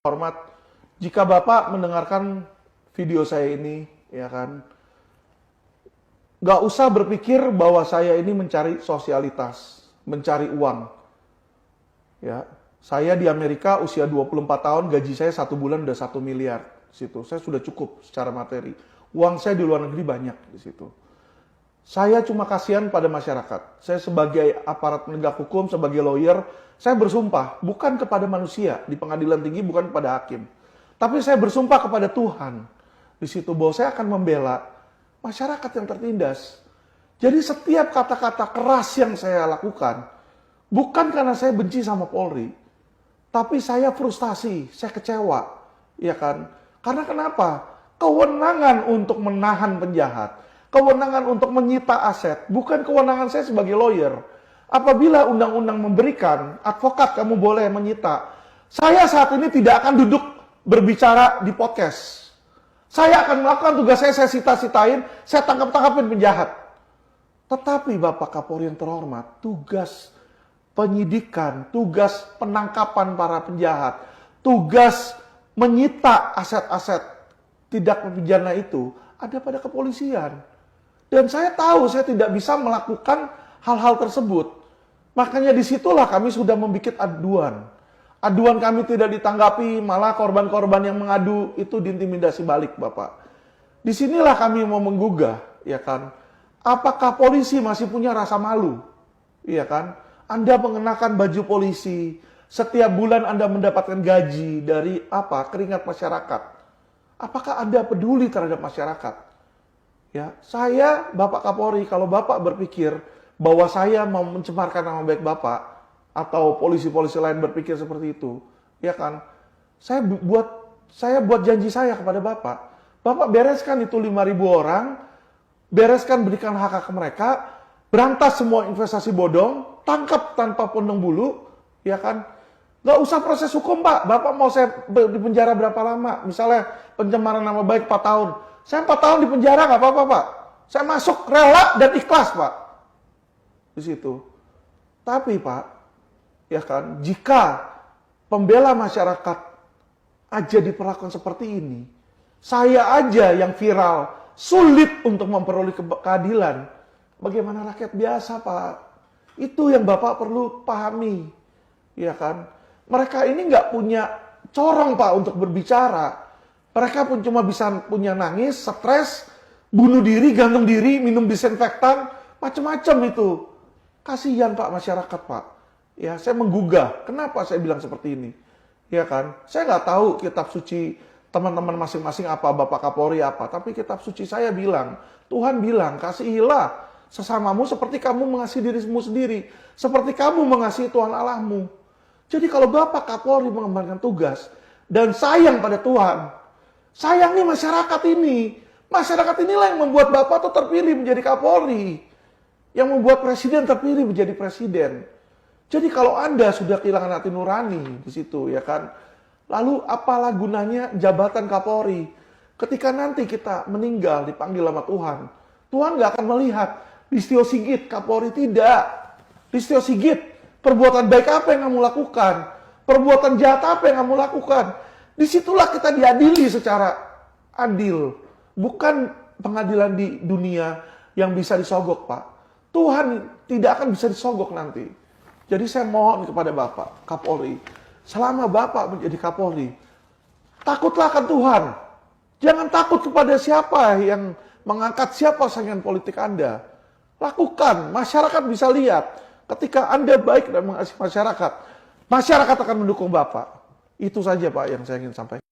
Hormat, jika Bapak mendengarkan video saya ini, ya kan, nggak usah berpikir bahwa saya ini mencari sosialitas, mencari uang. Ya, saya di Amerika usia 24 tahun, gaji saya 1 bulan udah 1 miliar. Situ, saya sudah cukup secara materi. Uang saya di luar negeri banyak di situ. Saya cuma kasihan pada masyarakat. Saya sebagai aparat penegak hukum, sebagai lawyer, saya bersumpah bukan kepada manusia di pengadilan tinggi, bukan kepada hakim. Tapi saya bersumpah kepada Tuhan di situ bahwa saya akan membela masyarakat yang tertindas. Jadi setiap kata-kata keras yang saya lakukan, bukan karena saya benci sama Polri, tapi saya frustasi, saya kecewa, ya kan? Karena kenapa? Kewenangan untuk menahan penjahat, kewenangan untuk menyita aset, bukan kewenangan saya sebagai lawyer. Apabila undang-undang memberikan, advokat kamu boleh menyita. Saya saat ini tidak akan duduk berbicara di podcast. Saya akan melakukan tugas saya sita-sitain, saya tangkap-tangkapin penjahat. Tetapi Bapak Kapolri yang terhormat, tugas penyidikan, tugas penangkapan para penjahat, tugas menyita aset-aset tindak pidana itu ada pada kepolisian. Dan saya tahu saya tidak bisa melakukan hal-hal tersebut. Makanya disitulah kami sudah membuat aduan. Aduan kami tidak ditanggapi, malah korban-korban yang mengadu itu diintimidasi balik, Bapak. Disinilah kami mau menggugah, ya kan? Apakah polisi masih punya rasa malu? Iya kan? Anda mengenakan baju polisi, setiap bulan Anda mendapatkan gaji dari apa? Keringat masyarakat. Apakah Anda peduli terhadap masyarakat? Ya, saya Bapak Kapolri, kalau Bapak berpikir bahwa saya mau mencemarkan nama baik Bapak atau polisi-polisi lain berpikir seperti itu, ya kan? Saya buat janji saya kepada Bapak. Bapak bereskan itu 5.000 orang, bereskan berikan hak-hak mereka, berantas semua investasi bodong, tangkap tanpa pandang bulu, ya kan? Gak usah proses hukum, Pak. Bapak mau saya di penjara berapa lama? Misalnya pencemaran nama baik 4 tahun. Saya 4 tahun di penjara nggak apa-apa, Pak. Saya masuk rela dan ikhlas, Pak. Di situ. Tapi, Pak, ya kan, jika pembela masyarakat aja diperlakukan seperti ini, saya aja yang viral, sulit untuk memperoleh keadilan. Bagaimana rakyat biasa, Pak? Itu yang Bapak perlu pahami. Ya kan? Mereka ini nggak punya corong, Pak, untuk berbicara. Mereka pun cuma bisa punya nangis, stres, bunuh diri, gantung diri, minum disinfektan, macam-macam itu. Kasihan, Pak, masyarakat, Pak. Ya, saya menggugah. Kenapa saya bilang seperti ini? Ya kan? Saya nggak tahu kitab suci teman-teman masing-masing apa, Bapak Kapolri apa. Tapi kitab suci saya bilang, Tuhan bilang, kasihilah sesamamu seperti kamu mengasihi dirimu sendiri. Seperti kamu mengasihi Tuhan Allahmu. Jadi kalau Bapak Kapolri mengembankan tugas dan sayang pada Tuhan, sayang nih masyarakat ini. Masyarakat inilah yang membuat Bapak tuh terpilih menjadi Kapolri. Yang membuat Presiden terpilih menjadi Presiden. Jadi kalau Anda sudah kehilangan hati nurani di situ, ya kan? Lalu apalah gunanya jabatan Kapolri? Ketika nanti kita meninggal dipanggil sama Tuhan, Tuhan nggak akan melihat Listio Sigit Kapolri, tidak. Listio Sigit, perbuatan baik apa yang kamu lakukan? Perbuatan jahat apa yang kamu lakukan? Disitulah kita diadili secara adil. Bukan pengadilan di dunia yang bisa disogok, Pak. Tuhan tidak akan bisa disogok nanti. Jadi saya mohon kepada Bapak Kapolri, selama Bapak menjadi Kapolri, takutlah akan Tuhan. Jangan takut kepada siapa yang mengangkat siapa saingan politik Anda. Lakukan, masyarakat bisa lihat. Ketika Anda baik dan mengasihi masyarakat, masyarakat akan mendukung Bapak. Itu saja, Pak, yang saya ingin sampaikan.